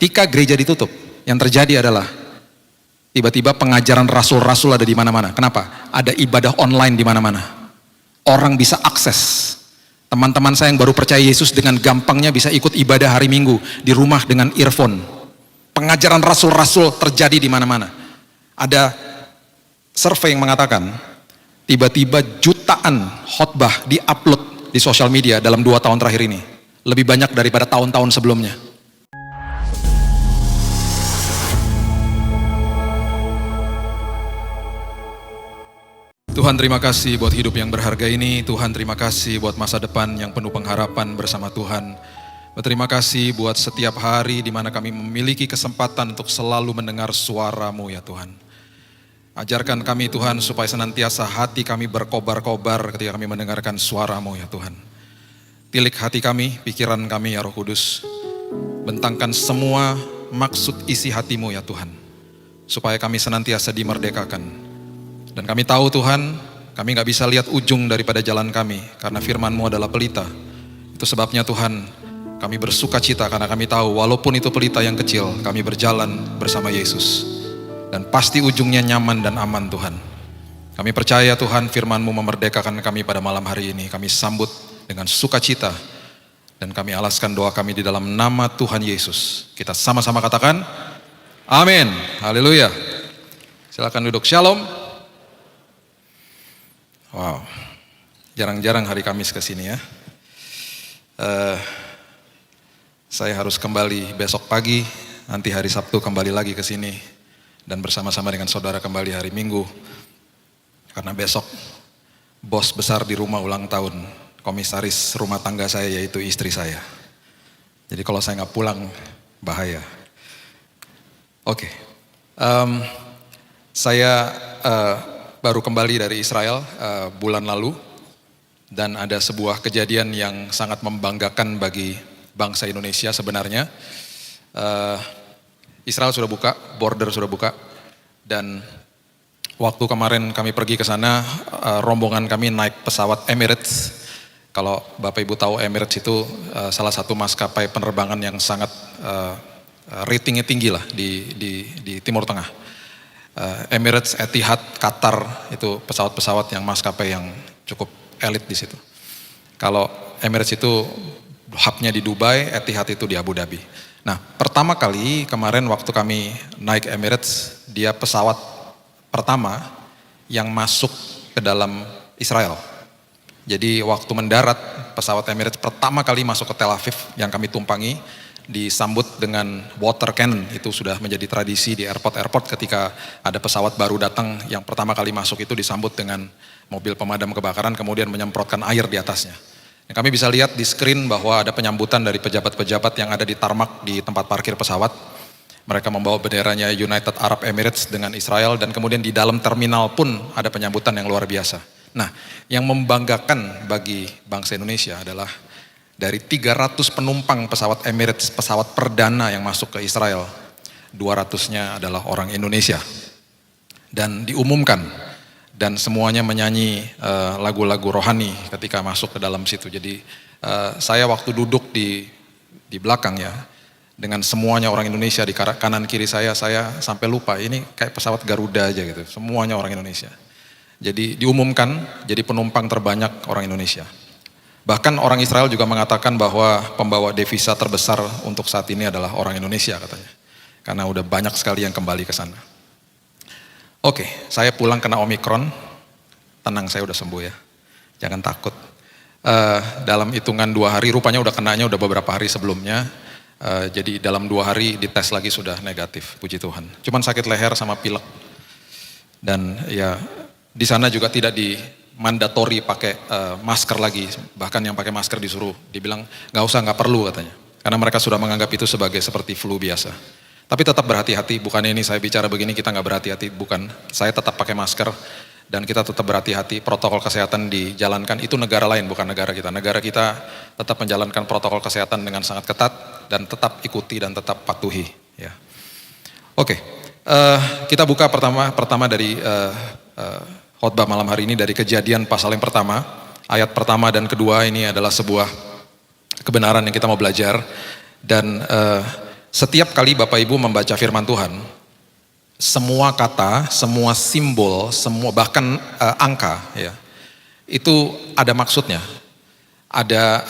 ketika gereja ditutup, yang terjadi adalah tiba-tiba pengajaran rasul-rasul ada di mana-mana. Kenapa? Ada ibadah online di mana-mana. Orang bisa akses. Teman-teman saya yang baru percaya Yesus dengan gampangnya bisa ikut ibadah hari Minggu di rumah dengan earphone. Pengajaran rasul-rasul terjadi di mana-mana. Ada survei yang mengatakan tiba-tiba jutaan khotbah di-upload di sosial media dalam 2 tahun terakhir ini. Lebih banyak daripada tahun-tahun sebelumnya. Tuhan, terima kasih buat hidup yang berharga ini. Tuhan, terima kasih buat masa depan yang penuh pengharapan bersama Tuhan. Berterima kasih buat setiap hari di mana kami memiliki kesempatan untuk selalu mendengar suara-Mu ya Tuhan. Ajarkan kami Tuhan supaya senantiasa hati kami berkobar-kobar ketika kami mendengarkan suara-Mu ya Tuhan. Tilik hati kami, pikiran kami ya Roh Kudus. Bentangkan semua maksud isi hati-Mu ya Tuhan. Supaya kami senantiasa dimerdekakan. Dan kami tahu Tuhan, kami gak bisa lihat ujung daripada jalan kami, karena firman-Mu adalah pelita. Itu sebabnya Tuhan, kami bersuka cita karena kami tahu walaupun itu pelita yang kecil, kami berjalan bersama Yesus. Dan pasti ujungnya nyaman dan aman Tuhan. Kami percaya Tuhan firman-Mu memerdekakan kami pada malam hari ini. Kami sambut dengan sukacita. Dan kami alaskan doa kami di dalam nama Tuhan Yesus. Kita sama-sama katakan, amin. Haleluya. Silakan duduk. Shalom. Wow, jarang-jarang hari Kamis ke sini ya. Saya harus kembali besok pagi, nanti hari Sabtu kembali lagi ke sini. Dan bersama-sama dengan saudara kembali hari Minggu. Karena besok bos besar di rumah ulang tahun, komisaris rumah tangga saya yaitu istri saya. Jadi kalau saya nggak pulang, bahaya. Oke, saya baru kembali dari Israel bulan lalu dan ada sebuah kejadian yang sangat membanggakan bagi bangsa Indonesia sebenarnya. Israel sudah buka, border sudah buka dan waktu kemarin kami pergi ke sana, rombongan kami naik pesawat Emirates. Kalau Bapak Ibu tahu Emirates itu salah satu maskapai penerbangan yang sangat ratingnya tinggi lah di Timur Tengah. Emirates, Etihad, Qatar itu pesawat-pesawat yang maskapai yang cukup elit di situ. Kalau Emirates itu hubnya di Dubai, Etihad itu di Abu Dhabi. Nah, pertama kali kemarin waktu kami naik Emirates, dia pesawat pertama yang masuk ke dalam Israel. Jadi waktu mendarat pesawat Emirates pertama kali masuk ke Tel Aviv yang kami tumpangi, disambut dengan water cannon. Itu sudah menjadi tradisi di airport ketika ada pesawat baru datang yang pertama kali masuk itu disambut dengan mobil pemadam kebakaran kemudian menyemprotkan air di atasnya. Yang kami bisa lihat di screen bahwa ada penyambutan dari pejabat-pejabat yang ada di tarmac di tempat parkir pesawat. Mereka membawa benderanya United Arab Emirates dengan Israel dan kemudian di dalam terminal pun ada penyambutan yang luar biasa. Nah, yang membanggakan bagi bangsa Indonesia adalah dari 300 penumpang pesawat Emirates, pesawat perdana yang masuk ke Israel, 200-nya adalah orang Indonesia. Dan diumumkan, dan semuanya menyanyi lagu-lagu rohani ketika masuk ke dalam situ. Jadi saya waktu duduk di belakang ya, dengan semuanya orang Indonesia di kanan kiri saya sampai lupa, ini kayak pesawat Garuda aja gitu, semuanya orang Indonesia. Jadi diumumkan, jadi penumpang terbanyak orang Indonesia. Bahkan orang Israel juga mengatakan bahwa pembawa devisa terbesar untuk saat ini adalah orang Indonesia katanya. Karena udah banyak sekali yang kembali ke sana. Oke, saya pulang kena Omikron. Tenang, saya udah sembuh ya. Jangan takut. Dalam hitungan 2 hari, rupanya udah kenanya udah beberapa hari sebelumnya. Jadi dalam 2 hari dites lagi sudah negatif, puji Tuhan. Cuman sakit leher sama pilek. Dan ya di sana juga tidak mandatori pakai masker lagi, bahkan yang pakai masker disuruh, dibilang nggak usah, nggak perlu katanya, karena mereka sudah menganggap itu sebagai seperti flu biasa. Tapi tetap berhati-hati, bukannya ini saya bicara begini kita nggak berhati-hati, bukan. Saya tetap pakai masker dan kita tetap berhati-hati, protokol kesehatan dijalankan. Itu negara lain, bukan negara kita. Negara kita tetap menjalankan protokol kesehatan dengan sangat ketat dan tetap ikuti dan tetap patuhi. Ya. Oke, kita buka pertama dari khotbah malam hari ini dari Kejadian pasal yang pertama, ayat pertama dan kedua. Ini adalah sebuah kebenaran yang kita mau belajar dan Setiap kali Bapak Ibu membaca firman Tuhan, semua kata, semua simbol, semua bahkan angka ya, itu ada maksudnya. Ada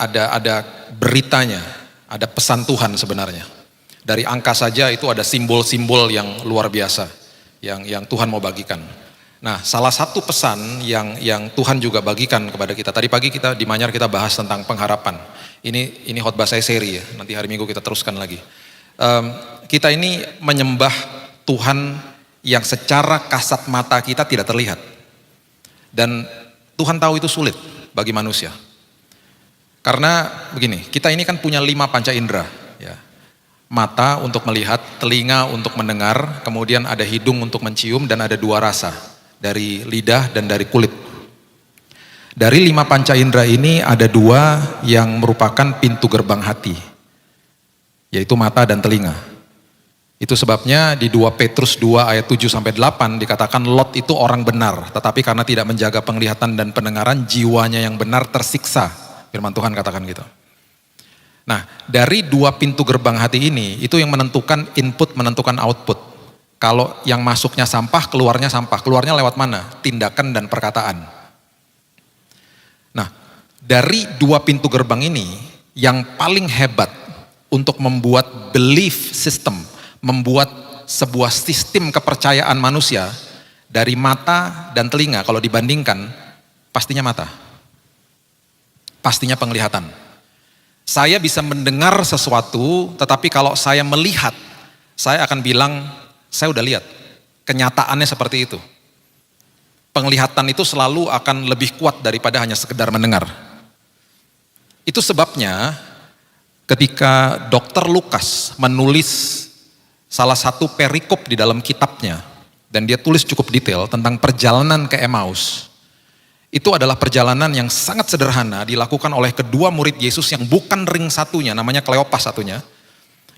beritanya, ada pesan Tuhan sebenarnya. Dari angka saja itu ada simbol-simbol yang luar biasa yang Tuhan mau bagikan. Nah, salah satu pesan yang Tuhan juga bagikan kepada kita. Tadi pagi kita di Manyar kita bahas tentang pengharapan. Ini khotbah saya seri ya. Nanti hari Minggu kita teruskan lagi. Kita ini menyembah Tuhan yang secara kasat mata kita tidak terlihat. Dan Tuhan tahu itu sulit bagi manusia. Karena begini, kita ini kan punya 5 panca indera, ya. Mata untuk melihat, telinga untuk mendengar, kemudian ada hidung untuk mencium, dan ada 2 rasa, dari lidah dan dari kulit. Dari 5 panca indera ini ada 2 yang merupakan pintu gerbang hati, yaitu mata dan telinga. Itu sebabnya di 2 Petrus 2 ayat 7-8 dikatakan Lot itu orang benar, tetapi karena tidak menjaga penglihatan dan pendengaran, jiwanya yang benar tersiksa. Firman Tuhan katakan gitu. Nah, dari 2 pintu gerbang hati ini, itu yang menentukan input, menentukan output. Kalau yang masuknya sampah, keluarnya sampah. Keluarnya lewat mana? Tindakan dan perkataan. Nah, dari 2 pintu gerbang ini, yang paling hebat untuk membuat belief system, membuat sebuah sistem kepercayaan manusia, dari mata dan telinga, kalau dibandingkan, pastinya mata. Pastinya penglihatan. Saya bisa mendengar sesuatu, tetapi kalau saya melihat, saya akan bilang, saya udah lihat. Kenyataannya seperti itu. Penglihatan itu selalu akan lebih kuat daripada hanya sekedar mendengar. Itu sebabnya ketika Dr. Lukas menulis salah satu perikop di dalam kitabnya, dan dia tulis cukup detail tentang perjalanan ke Emmaus. Itu adalah perjalanan yang sangat sederhana dilakukan oleh kedua murid Yesus yang bukan ring satunya, namanya Kleopas satunya.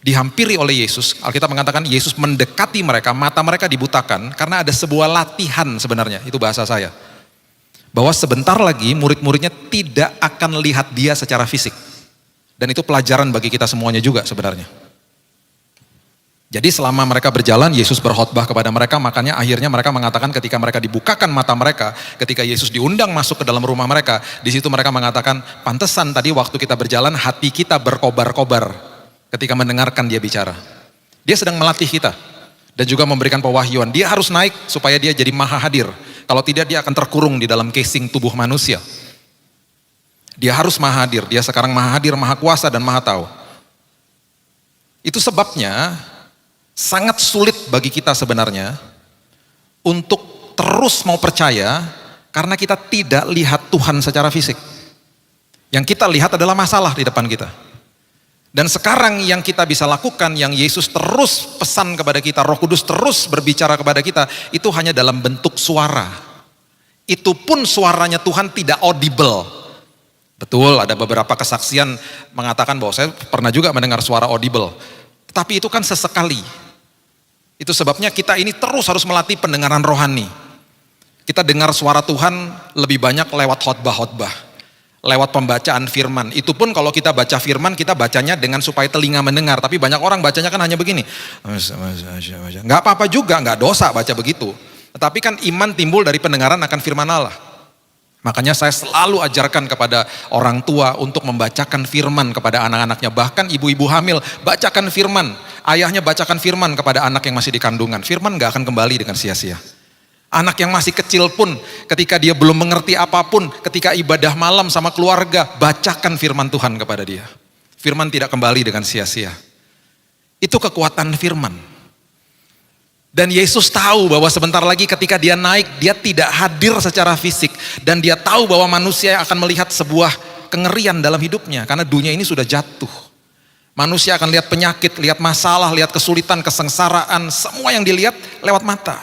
Dihampiri oleh Yesus, Alkitab mengatakan Yesus mendekati mereka, mata mereka dibutakan karena ada sebuah latihan sebenarnya, itu bahasa saya. Bahwa sebentar lagi murid-muridnya tidak akan lihat dia secara fisik. Dan itu pelajaran bagi kita semuanya juga sebenarnya. Jadi selama mereka berjalan, Yesus berkhotbah kepada mereka, makanya akhirnya mereka mengatakan ketika mereka dibukakan mata mereka, ketika Yesus diundang masuk ke dalam rumah mereka, di situ mereka mengatakan, pantesan tadi waktu kita berjalan hati kita berkobar-kobar ketika mendengarkan dia bicara. Dia sedang melatih kita dan juga memberikan pewahyuan. Dia harus naik supaya dia jadi maha hadir. Kalau tidak dia akan terkurung di dalam casing tubuh manusia. Dia harus maha hadir, dia sekarang maha hadir, maha kuasa dan maha tahu. Itu sebabnya sangat sulit bagi kita sebenarnya untuk terus mau percaya karena kita tidak lihat Tuhan secara fisik. Yang kita lihat adalah masalah di depan kita. Dan sekarang yang kita bisa lakukan, yang Yesus terus pesan kepada kita, Roh Kudus terus berbicara kepada kita, itu hanya dalam bentuk suara. Itu pun suaranya Tuhan tidak audible. Betul, ada beberapa kesaksian mengatakan bahwa saya pernah juga mendengar suara audible. Tapi itu kan sesekali. Itu sebabnya kita ini terus harus melatih pendengaran rohani. Kita dengar suara Tuhan lebih banyak lewat khotbah-khotbah, lewat pembacaan firman. Itu pun kalau kita baca firman, kita bacanya dengan supaya telinga mendengar. Tapi banyak orang bacanya kan hanya begini. Gak apa-apa juga, gak dosa baca begitu. Tetapi kan iman timbul dari pendengaran akan firman Allah. Makanya saya selalu ajarkan kepada orang tua untuk membacakan firman kepada anak-anaknya. Bahkan ibu-ibu hamil, bacakan firman. Ayahnya bacakan firman kepada anak yang masih di kandungan. Firman gak akan kembali dengan sia-sia. Anak yang masih kecil pun, ketika dia belum mengerti apapun, ketika ibadah malam sama keluarga, bacakan firman Tuhan kepada dia. Firman tidak kembali dengan sia-sia. Itu kekuatan firman. Dan Yesus tahu bahwa sebentar lagi ketika dia naik, dia tidak hadir secara fisik. Dan dia tahu bahwa manusia akan melihat sebuah kengerian dalam hidupnya. Karena dunia ini sudah jatuh. Manusia akan lihat penyakit, lihat masalah, lihat kesulitan, kesengsaraan. Semua yang dilihat lewat mata.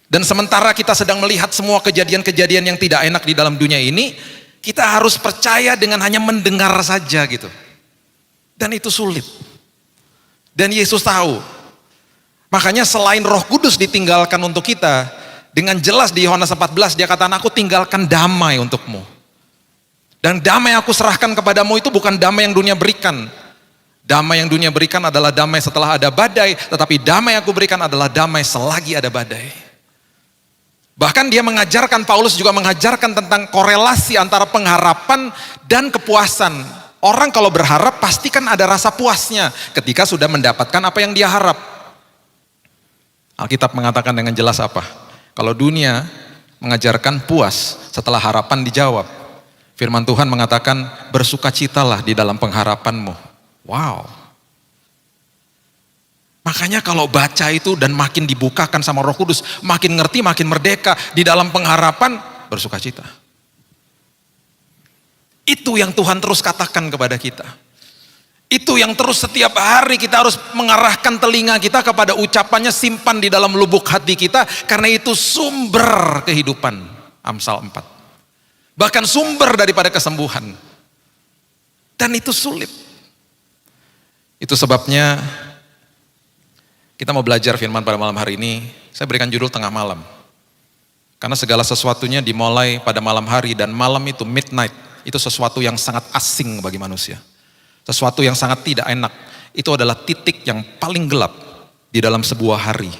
Dan sementara kita sedang melihat semua kejadian-kejadian yang tidak enak di dalam dunia ini, kita harus percaya dengan hanya mendengar saja gitu. Dan itu sulit. Dan Yesus tahu. Makanya selain Roh Kudus ditinggalkan untuk kita, dengan jelas di Yohanes 14 dia katakan, aku tinggalkan damai untukmu. Dan damai aku serahkan kepadamu itu bukan damai yang dunia berikan. Damai yang dunia berikan adalah damai setelah ada badai, tetapi damai yang aku berikan adalah damai selagi ada badai. Bahkan dia mengajarkan, Paulus juga mengajarkan tentang korelasi antara pengharapan dan kepuasan. Orang kalau berharap pasti kan ada rasa puasnya ketika sudah mendapatkan apa yang dia harap. Alkitab mengatakan dengan jelas apa? Kalau dunia mengajarkan puas setelah harapan dijawab. Firman Tuhan mengatakan bersukacitalah di dalam pengharapanmu. Wow. Makanya kalau baca itu dan makin dibukakan sama Roh Kudus, makin ngerti, makin merdeka di dalam pengharapan, bersukacita. Itu yang Tuhan terus katakan kepada kita. Itu yang terus setiap hari kita harus mengarahkan telinga kita kepada ucapannya, simpan di dalam lubuk hati kita, karena itu sumber kehidupan. Amsal 4. Bahkan sumber daripada kesembuhan. Dan itu sulit. Itu sebabnya kita mau belajar firman pada malam hari ini. Saya berikan judul tengah malam. Karena segala sesuatunya dimulai pada malam hari, dan malam itu midnight. Itu sesuatu yang sangat asing bagi manusia. Sesuatu yang sangat tidak enak. Itu adalah titik yang paling gelap di dalam sebuah hari.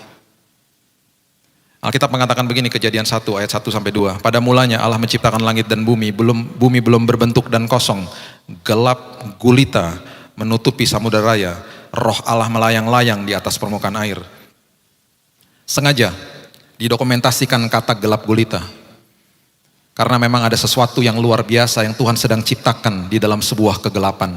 Alkitab mengatakan begini, Kejadian 1 ayat 1 sampai 2. Pada mulanya Allah menciptakan langit dan bumi belum berbentuk dan kosong. Gelap gulita menutupi samudera raya. Roh Allah melayang-layang di atas permukaan air. Sengaja didokumentasikan kata gelap gulita. Karena memang ada sesuatu yang luar biasa yang Tuhan sedang ciptakan di dalam sebuah kegelapan.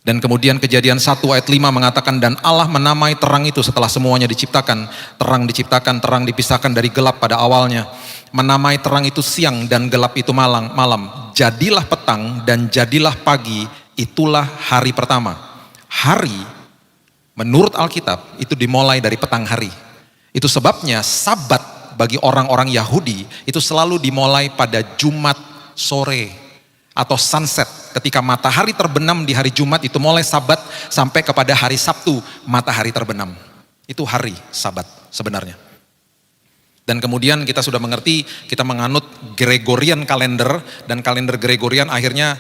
Dan kemudian Kejadian 1 ayat 5 mengatakan, dan Allah menamai terang itu setelah semuanya diciptakan. Terang diciptakan, terang dipisahkan dari gelap pada awalnya. Menamai terang itu siang dan gelap itu malam. Jadilah petang dan jadilah pagi, itulah hari pertama. Hari menurut Alkitab itu dimulai dari petang hari. Itu sebabnya Sabat bagi orang-orang Yahudi itu selalu dimulai pada Jumat sore atau sunset. Ketika matahari terbenam di hari Jumat itu mulai Sabat sampai kepada hari Sabtu matahari terbenam. Itu hari Sabat sebenarnya. Dan kemudian kita sudah mengerti, kita menganut Gregorian kalender, dan kalender Gregorian akhirnya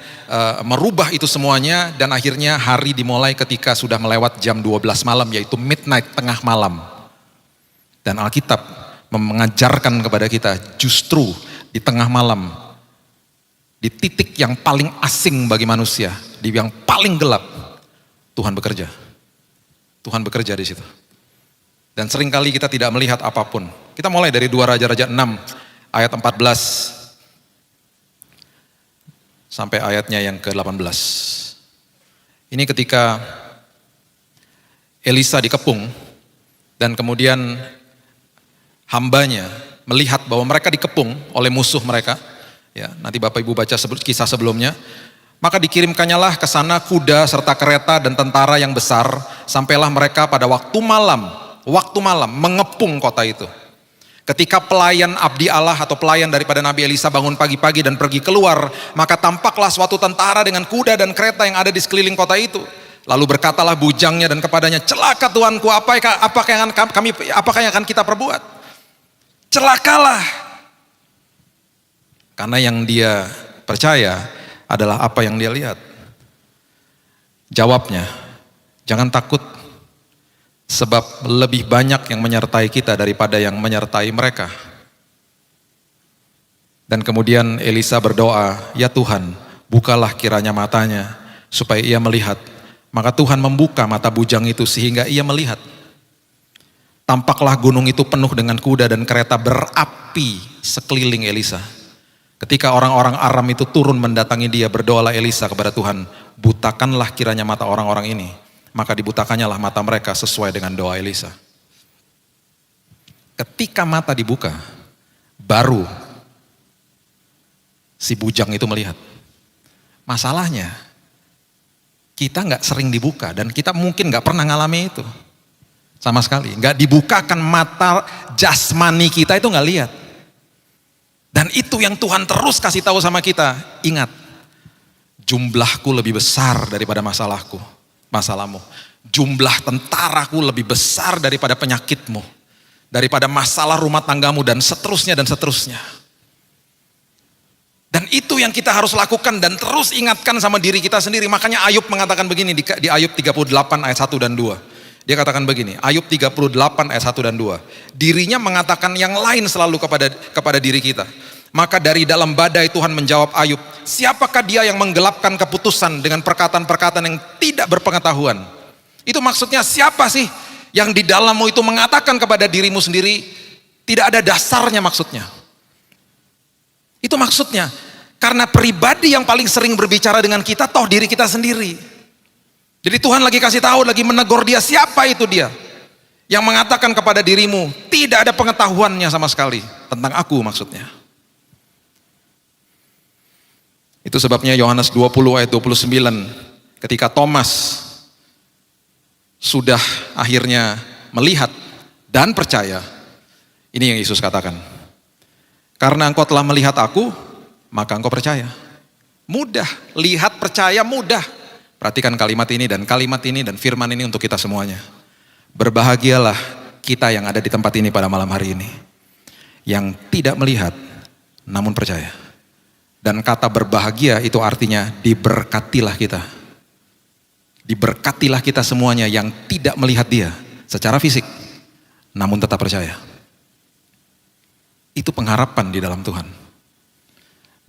merubah itu semuanya, dan akhirnya hari dimulai ketika sudah melewat jam 12 malam, yaitu midnight, tengah malam. Dan Alkitab mengajarkan kepada kita justru di tengah malam, di titik yang paling asing bagi manusia, di yang paling gelap, Tuhan bekerja. Tuhan bekerja di situ. Dan seringkali kita tidak melihat apapun. Kita mulai dari 2 Raja-Raja 6 ayat 14 sampai ayatnya yang ke-18. Ini ketika Elisa dikepung dan kemudian hambanya melihat bahwa mereka dikepung oleh musuh mereka. Ya, nanti Bapak Ibu baca kisah sebelumnya. Maka dikirimkannya ke sana kuda serta kereta dan tentara yang besar, sampailah mereka pada waktu malam mengepung kota itu. Ketika pelayan abdi Allah atau pelayan daripada Nabi Elisa bangun pagi-pagi dan pergi keluar, maka tampaklah suatu tentara dengan kuda dan kereta yang ada di sekeliling kota itu. Lalu berkatalah bujangnya dan kepadanya, celaka Tuanku, apakah yang akan kita perbuat? Celakalah. Karena yang dia percaya adalah apa yang dia lihat. Jawabnya, jangan takut. Sebab lebih banyak yang menyertai kita daripada yang menyertai mereka. Dan kemudian Elisa berdoa, ya Tuhan, bukalah kiranya matanya, supaya ia melihat. Maka Tuhan membuka mata bujang itu sehingga ia melihat. Tampaklah gunung itu penuh dengan kuda dan kereta berapi sekeliling Elisa. Ketika orang-orang Aram itu turun mendatangi dia, berdoalah Elisa kepada Tuhan, butakanlah kiranya mata orang-orang ini. Maka dibutakannya lah mata mereka sesuai dengan doa Elisa. Ketika mata dibuka, baru si bujang itu melihat. Masalahnya, kita nggak sering dibuka dan kita mungkin nggak pernah ngalami itu. Sama sekali, nggak dibukakan mata jasmani kita itu nggak lihat. Dan itu yang Tuhan terus kasih tahu sama kita. Ingat, jumlahku lebih besar daripada masalahmu. Jumlah tentaraku lebih besar daripada penyakitmu, daripada masalah rumah tanggamu, dan seterusnya dan seterusnya. Dan itu yang kita harus lakukan dan terus ingatkan sama diri kita sendiri. Makanya Ayub mengatakan begini di Ayub 38 ayat 1 dan 2. Dia katakan begini, Ayub 38 ayat 1 dan 2. Dirinya mengatakan yang lain selalu kepada diri kita. Maka dari dalam badai Tuhan menjawab Ayub, siapakah dia yang menggelapkan keputusan dengan perkataan-perkataan yang tidak berpengetahuan? Itu maksudnya siapa sih yang di dalammu itu mengatakan kepada dirimu sendiri, tidak ada dasarnya maksudnya. Itu maksudnya, karena pribadi yang paling sering berbicara dengan kita, toh diri kita sendiri. Jadi Tuhan lagi kasih tahu, lagi menegur dia, siapa itu dia? Yang mengatakan kepada dirimu, tidak ada pengetahuannya sama sekali, tentang aku maksudnya. Itu sebabnya Yohanes 20 ayat 29, ketika Thomas sudah akhirnya melihat dan percaya, ini yang Yesus katakan, karena engkau telah melihat aku, maka engkau percaya. Mudah, lihat percaya mudah. Perhatikan kalimat ini dan firman ini untuk kita semuanya. Berbahagialah kita yang ada di tempat ini pada malam hari ini, yang tidak melihat namun percaya. Dan kata berbahagia itu artinya diberkatilah kita. Diberkatilah kita semuanya yang tidak melihat dia secara fisik, namun tetap percaya. Itu pengharapan di dalam Tuhan.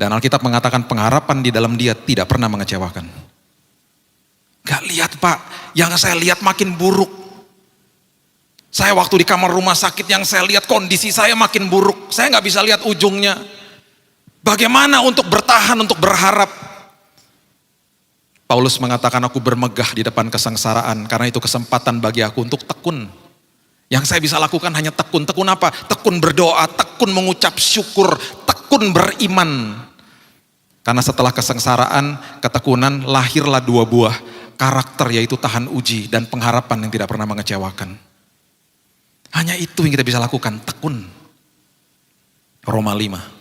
Dan Alkitab mengatakan pengharapan di dalam dia tidak pernah mengecewakan. Gak lihat Pak, yang saya lihat makin buruk. Saya waktu di kamar rumah sakit yang saya lihat kondisi saya makin buruk. Saya gak bisa lihat ujungnya. Bagaimana untuk bertahan, untuk berharap? Paulus mengatakan aku bermegah di depan kesengsaraan karena itu kesempatan bagi aku untuk tekun. Yang saya bisa lakukan hanya tekun. Tekun apa? Tekun berdoa, tekun mengucap syukur, tekun beriman. Karena setelah kesengsaraan, ketekunan, lahirlah dua buah karakter, yaitu tahan uji dan pengharapan yang tidak pernah mengecewakan. Hanya itu yang kita bisa lakukan, tekun. Roma 5.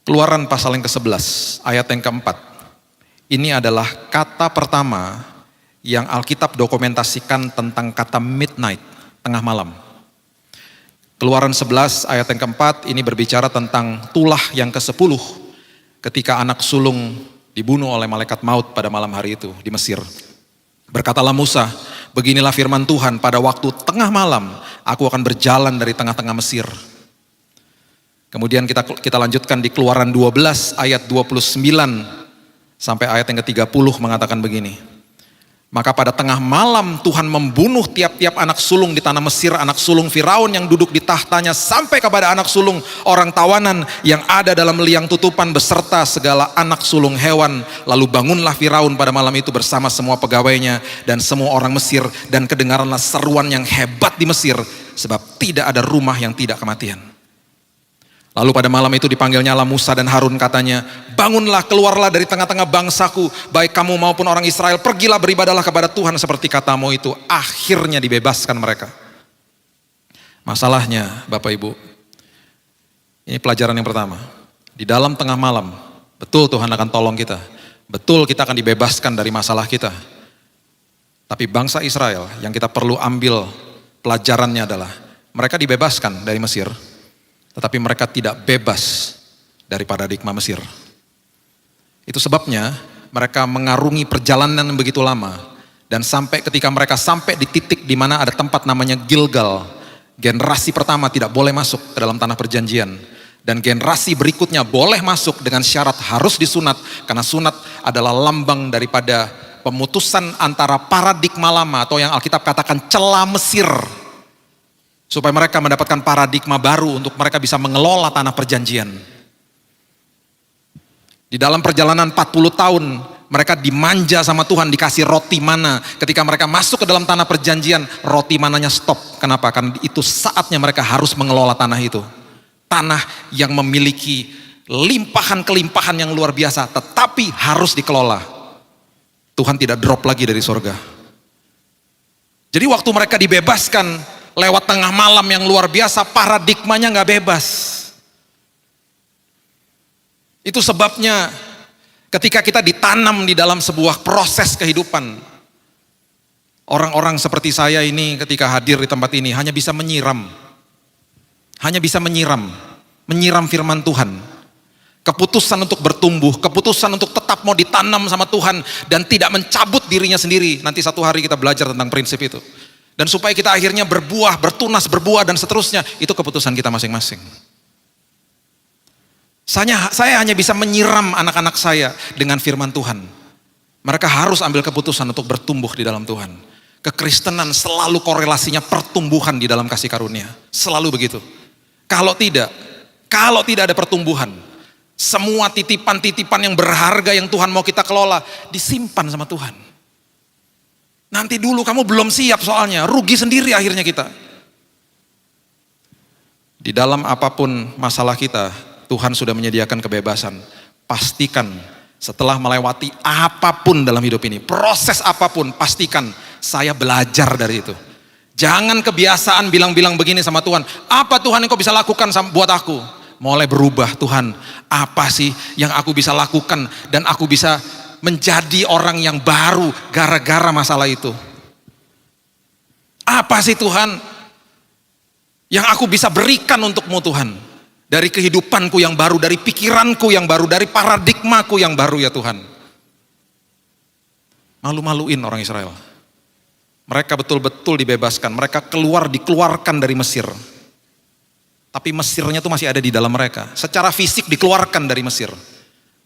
Keluaran pasal yang ke-11, ayat yang ke-4. Ini adalah kata pertama yang Alkitab dokumentasikan tentang kata midnight, tengah malam. Keluaran 11 ayat yang ke-4 ini berbicara tentang tulah yang ke-10 ketika anak sulung dibunuh oleh malaikat maut pada malam hari itu di Mesir. Berkatalah Musa, beginilah firman Tuhan, pada waktu tengah malam aku akan berjalan dari tengah-tengah Mesir. Kemudian kita lanjutkan di Keluaran 12 ayat 29 sampai ayat yang ke-30 mengatakan begini. Maka pada tengah malam Tuhan membunuh tiap-tiap anak sulung di tanah Mesir, anak sulung Firaun yang duduk di tahtanya, sampai kepada anak sulung orang tawanan yang ada dalam liang tutupan beserta segala anak sulung hewan. Lalu bangunlah Firaun pada malam itu bersama semua pegawainya dan semua orang Mesir, dan kedengaranlah seruan yang hebat di Mesir, sebab tidak ada rumah yang tidak kematian. Lalu pada malam itu dipanggilnyalah Musa dan Harun, katanya, bangunlah, keluarlah dari tengah-tengah bangsaku, baik kamu maupun orang Israel, pergilah beribadahlah kepada Tuhan seperti katamu itu. Akhirnya dibebaskan mereka. Masalahnya Bapak Ibu, ini pelajaran yang pertama. Di dalam tengah malam, betul Tuhan akan tolong kita. Betul kita akan dibebaskan dari masalah kita. Tapi bangsa Israel yang kita perlu ambil pelajarannya adalah, mereka dibebaskan dari Mesir, tetapi mereka tidak bebas dari paradigma Mesir. Itu sebabnya mereka mengarungi perjalanan yang begitu lama, dan sampai ketika mereka sampai di titik di mana ada tempat namanya Gilgal, generasi pertama tidak boleh masuk ke dalam tanah perjanjian, dan generasi berikutnya boleh masuk dengan syarat harus disunat, karena sunat adalah lambang daripada pemutusan antara paradigma lama atau yang Alkitab katakan celah Mesir, supaya mereka mendapatkan paradigma baru untuk mereka bisa mengelola tanah perjanjian. Di dalam perjalanan 40 tahun, mereka dimanja sama Tuhan, dikasih roti mana. Ketika mereka masuk ke dalam tanah perjanjian, roti mananya stop. Kenapa? Karena itu saatnya mereka harus mengelola tanah itu. Tanah yang memiliki limpahan-kelimpahan yang luar biasa, tetapi harus dikelola. Tuhan tidak drop lagi dari surga. Jadi waktu mereka dibebaskan, lewat tengah malam yang luar biasa, paradigmanya gak bebas. Itu sebabnya ketika kita ditanam di dalam sebuah proses kehidupan, orang-orang seperti saya ini ketika hadir di tempat ini hanya bisa menyiram. Hanya bisa menyiram. menyiram firman Tuhan. Keputusan untuk bertumbuh, keputusan untuk tetap mau ditanam sama Tuhan dan tidak mencabut dirinya sendiri. Nanti satu hari kita belajar tentang prinsip itu. Dan supaya kita akhirnya berbuah, bertunas, berbuah dan seterusnya, itu keputusan kita masing-masing. Saya hanya bisa menyiram anak-anak saya dengan firman Tuhan. Mereka harus ambil keputusan untuk bertumbuh di dalam Tuhan. Kekristenan selalu korelasinya pertumbuhan di dalam kasih karunia. Selalu begitu. Kalau tidak ada pertumbuhan, semua titipan-titipan yang berharga yang Tuhan mau kita kelola, disimpan sama Tuhan. Nanti dulu kamu belum siap soalnya, rugi sendiri akhirnya kita. Di dalam apapun masalah kita, Tuhan sudah menyediakan kebebasan. Pastikan setelah melewati apapun dalam hidup ini, proses apapun, pastikan saya belajar dari itu. Jangan kebiasaan bilang-bilang begini sama Tuhan, apa Tuhan yang kau bisa lakukan buat aku? Mulai berubah, Tuhan, apa sih yang aku bisa lakukan dan aku bisa menjadi orang yang baru gara-gara masalah itu? Apa sih Tuhan yang aku bisa berikan untukmu Tuhan? Dari kehidupanku yang baru, dari pikiranku yang baru, dari paradigmaku yang baru ya Tuhan. Malu-maluin orang Israel. Mereka betul-betul dibebaskan, mereka dikeluarkan dari Mesir. Tapi Mesirnya tuh masih ada di dalam mereka. Secara fisik dikeluarkan dari Mesir.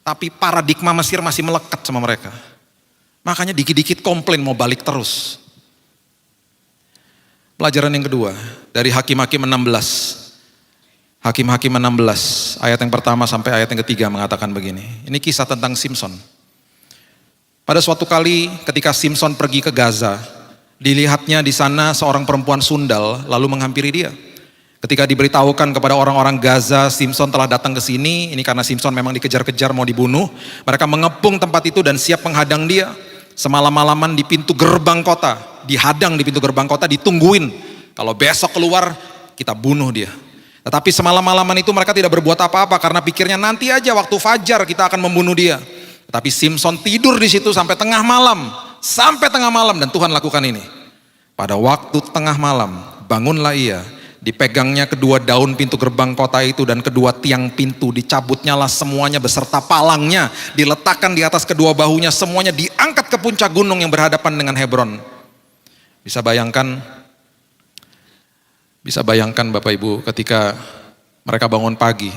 Tapi paradigma Mesir masih melekat sama mereka. Makanya dikit-dikit komplain mau balik terus. Pelajaran yang kedua dari Hakim-Hakim 16. Hakim-Hakim 16 ayat yang pertama sampai ayat yang ketiga mengatakan begini. Ini kisah tentang Simson. Pada suatu kali ketika Simson pergi ke Gaza, dilihatnya di sana seorang perempuan sundal lalu menghampiri dia. Ketika diberitahukan kepada orang-orang Gaza, Simson telah datang ke sini, ini karena Simson memang dikejar-kejar mau dibunuh. Mereka mengepung tempat itu dan siap menghadang dia. Semalam-malaman di pintu gerbang kota, dihadang di pintu gerbang kota, ditungguin. Kalau besok keluar, kita bunuh dia. Tetapi semalam-malaman itu mereka tidak berbuat apa-apa karena pikirnya nanti aja waktu fajar kita akan membunuh dia. Tetapi Simson tidur di situ sampai tengah malam dan Tuhan lakukan ini. Pada waktu tengah malam, bangunlah ia. Dipegangnya kedua daun pintu gerbang kota itu dan kedua tiang pintu, dicabutnya lah semuanya beserta palangnya, diletakkan di atas kedua bahunya, semuanya diangkat ke puncak gunung yang berhadapan dengan Hebron. Bisa bayangkan Bapak Ibu ketika mereka bangun pagi,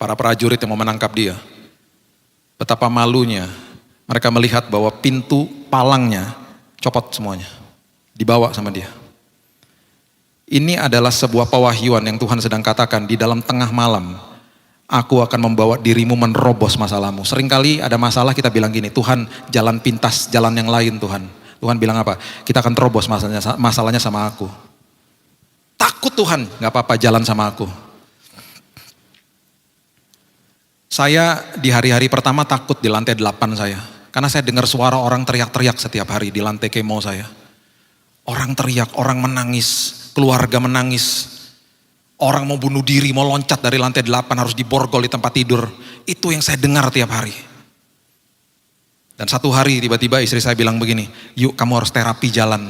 para prajurit yang mau menangkap dia, betapa malunya mereka melihat bahwa pintu palangnya copot semuanya, dibawa sama dia. Ini adalah sebuah pewahyuan yang Tuhan sedang katakan di dalam tengah malam. Aku akan membawa dirimu menerobos masalahmu. Seringkali ada masalah kita bilang gini, Tuhan jalan pintas, jalan yang lain Tuhan. Tuhan bilang apa? Kita akan terobos masalahnya sama aku. Takut Tuhan, gak apa-apa jalan sama aku. Saya di hari-hari pertama takut di lantai 8 saya. Karena saya dengar suara orang teriak-teriak setiap hari di lantai kemo saya. Orang teriak, orang menangis. Keluarga menangis, orang mau bunuh diri, mau loncat dari lantai 8 harus diborgol di tempat tidur. Itu yang saya dengar tiap hari. Dan satu hari tiba-tiba istri saya bilang begini, yuk kamu harus terapi jalan.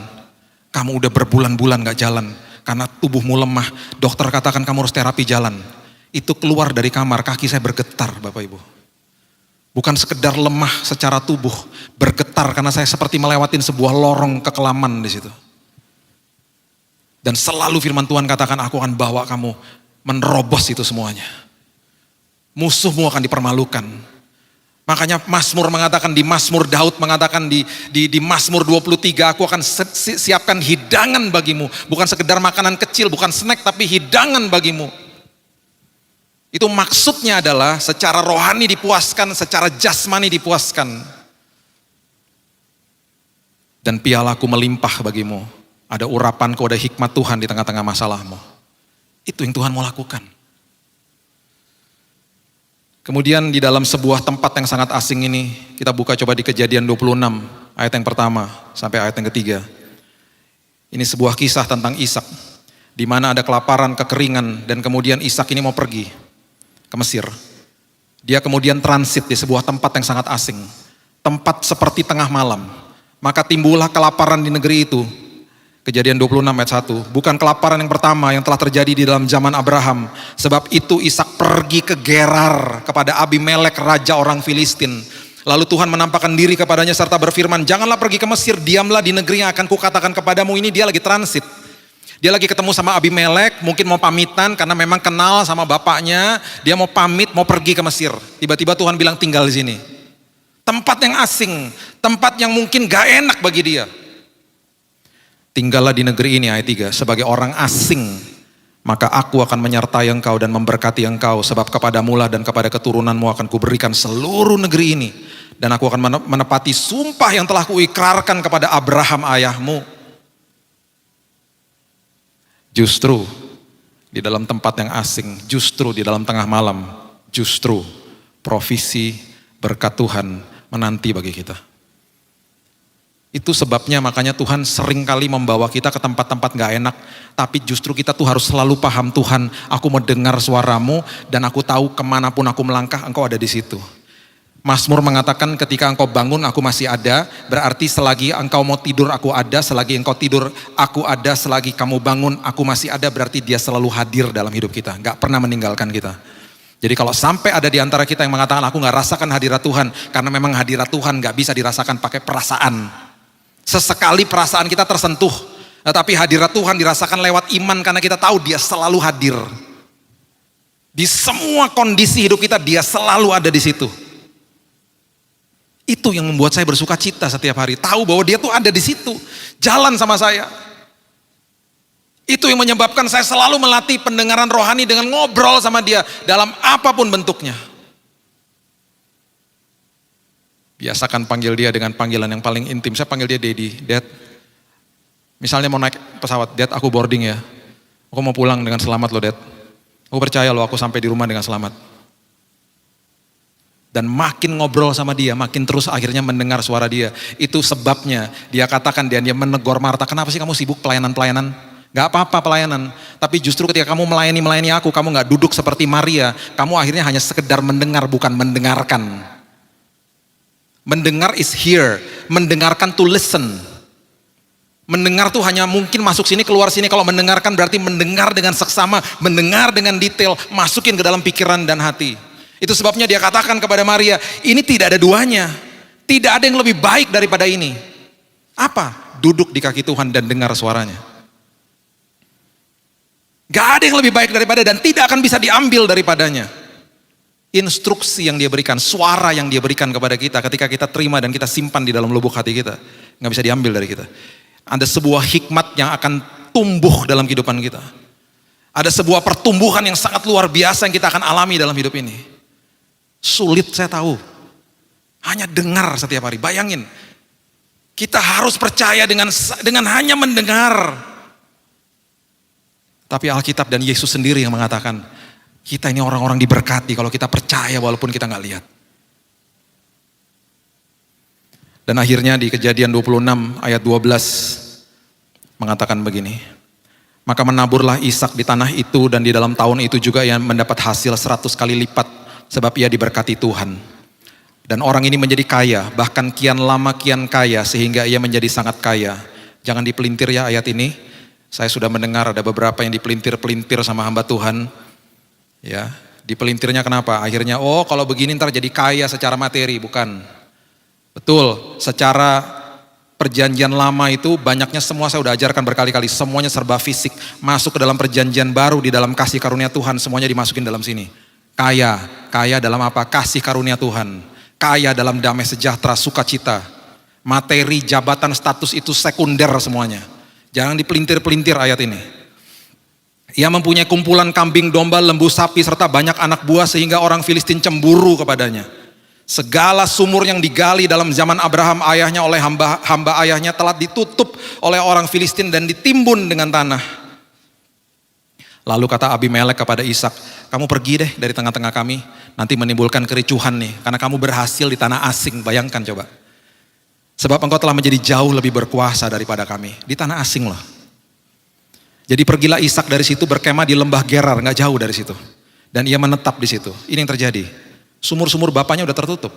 Kamu udah berbulan-bulan gak jalan, karena tubuhmu lemah. Dokter katakan kamu harus terapi jalan. Itu keluar dari kamar, kaki saya bergetar Bapak Ibu. Bukan sekedar lemah secara tubuh, bergetar karena saya seperti melewatin sebuah lorong kekelaman di situ. Dan selalu firman Tuhan katakan, aku akan bawa kamu menerobos itu semuanya. Musuhmu akan dipermalukan. Makanya Mazmur mengatakan, di Mazmur Daud mengatakan di Mazmur 23, aku akan siapkan hidangan bagimu. Bukan sekedar makanan kecil, bukan snack, tapi hidangan bagimu. Itu maksudnya adalah secara rohani dipuaskan, secara jasmani dipuaskan. Dan pialaku melimpah bagimu. Ada urapanku, ada hikmat Tuhan di tengah-tengah masalahmu. Itu yang Tuhan mau lakukan. Kemudian di dalam sebuah tempat yang sangat asing ini, kita buka coba di Kejadian 26, ayat yang pertama sampai ayat yang ketiga. Ini sebuah kisah tentang Ishak, di mana ada kelaparan, kekeringan, dan kemudian Ishak ini mau pergi ke Mesir. Dia kemudian transit di sebuah tempat yang sangat asing, tempat seperti tengah malam. Maka timbullah kelaparan di negeri itu. Kejadian 26 ayat 1. Bukan kelaparan yang pertama yang telah terjadi di dalam zaman Abraham. Sebab itu Ishak pergi ke Gerar kepada Abimelek raja orang Filistin. Lalu Tuhan menampakkan diri kepadanya serta berfirman, janganlah pergi ke Mesir, diamlah di negeri yang akan kukatakan kepadamu. Ini dia lagi transit. Dia lagi ketemu sama Abimelek, mungkin mau pamitan karena memang kenal sama bapaknya. Dia mau pamit, mau pergi ke Mesir. Tiba-tiba Tuhan bilang tinggal di sini. Tempat yang asing, tempat yang mungkin gak enak bagi dia. Tinggallah di negeri ini, ayat 3, sebagai orang asing, maka aku akan menyertai engkau dan memberkati engkau, sebab kepadamulah dan kepada keturunanmu akan kuberikan seluruh negeri ini, dan aku akan menepati sumpah yang telah kuikrarkan kepada Abraham ayahmu. Justru di dalam tempat yang asing, justru di dalam tengah malam, justru provisi berkat Tuhan menanti bagi kita. Itu sebabnya makanya Tuhan sering kali membawa kita ke tempat-tempat gak enak. Tapi justru kita tuh harus selalu paham, Tuhan, aku mendengar suaramu dan aku tahu kemanapun aku melangkah engkau ada di situ. Mazmur mengatakan ketika engkau bangun aku masih ada, berarti selagi engkau mau tidur aku ada, selagi engkau tidur aku ada, selagi kamu bangun aku masih ada, berarti dia selalu hadir dalam hidup kita, gak pernah meninggalkan kita. Jadi kalau sampai ada di antara kita yang mengatakan aku gak rasakan hadirat Tuhan, karena memang hadirat Tuhan gak bisa dirasakan pakai perasaan. Sesekali perasaan kita tersentuh, tetapi hadirat Tuhan dirasakan lewat iman karena kita tahu dia selalu hadir. Di semua kondisi hidup kita dia selalu ada di situ. Itu yang membuat saya bersuka cita setiap hari, tahu bahwa dia tuh ada di situ, jalan sama saya. Itu yang menyebabkan saya selalu melatih pendengaran rohani dengan ngobrol sama dia dalam apapun bentuknya. Biasakan panggil dia dengan panggilan yang paling intim. Saya panggil dia Daddy, Dad. Misalnya mau naik pesawat, Dad aku boarding ya. Aku mau pulang dengan selamat loh Dad. Aku percaya loh aku sampai di rumah dengan selamat. Dan makin ngobrol sama dia, makin terus akhirnya mendengar suara dia. Itu sebabnya dia katakan, dia menegur Marta, kenapa sih kamu sibuk pelayanan-pelayanan? Gak apa-apa pelayanan, tapi justru ketika kamu melayani aku, kamu gak duduk seperti Maria. Kamu akhirnya hanya sekedar mendengar, bukan mendengarkan. Mendengar is here, mendengarkan to listen. Mendengar tuh hanya mungkin masuk sini keluar sini. Kalau mendengarkan berarti mendengar dengan seksama, mendengar dengan detail, masukin ke dalam pikiran dan hati. Itu sebabnya dia katakan kepada Maria, ini tidak ada duanya. Tidak ada yang lebih baik daripada ini. Apa? Duduk di kaki Tuhan dan dengar suaranya. Gak ada yang lebih baik daripada dan tidak akan bisa diambil daripadanya. Instruksi yang dia berikan, suara yang dia berikan kepada kita ketika kita terima dan kita simpan di dalam lubuk hati kita, gak bisa diambil dari kita. Ada sebuah hikmat yang akan tumbuh dalam kehidupan kita. Ada sebuah pertumbuhan yang sangat luar biasa yang kita akan alami dalam hidup ini. Sulit saya tahu, hanya dengar setiap hari. Bayangin, kita harus percaya dengan hanya mendengar. Tapi Alkitab dan Yesus sendiri yang mengatakan, kita ini orang-orang diberkati kalau kita percaya walaupun kita gak lihat. Dan akhirnya di Kejadian 26 ayat 12 mengatakan begini. Maka menaburlah Ishak di tanah itu dan di dalam tahun itu juga ia mendapat hasil 100 kali lipat sebab ia diberkati Tuhan. Dan orang ini menjadi kaya, bahkan kian lama kian kaya sehingga ia menjadi sangat kaya. Jangan dipelintir ya ayat ini. Saya sudah mendengar ada beberapa yang dipelintir-pelintir sama hamba Tuhan. Ya, dipelintirnya kenapa? Akhirnya, oh kalau begini ntar jadi kaya secara materi, bukan. Betul, secara perjanjian lama itu banyaknya semua saya udah ajarkan berkali-kali, semuanya serba fisik. Masuk ke dalam perjanjian baru di dalam kasih karunia Tuhan, semuanya dimasukin dalam sini. Kaya, kaya dalam apa? Kasih karunia Tuhan. Kaya dalam damai sejahtera, sukacita. Materi, jabatan, status itu sekunder semuanya. Jangan dipelintir-pelintir ayat ini. Ia mempunyai kumpulan kambing, domba, lembu, sapi, serta banyak anak buah sehingga orang Filistin cemburu kepadanya. Segala sumur yang digali dalam zaman Abraham ayahnya oleh hamba ayahnya telah ditutup oleh orang Filistin dan ditimbun dengan tanah. Lalu kata Abimelek kepada Ishak, kamu pergi deh dari tengah-tengah kami, nanti menimbulkan kericuhan nih, karena kamu berhasil di tanah asing, bayangkan coba. Sebab engkau telah menjadi jauh lebih berkuasa daripada kami, di tanah asing loh. Jadi pergilah Ishak dari situ berkemah di lembah Gerar, gak jauh dari situ. Dan ia menetap di situ. Ini yang terjadi. Sumur-sumur bapaknya udah tertutup.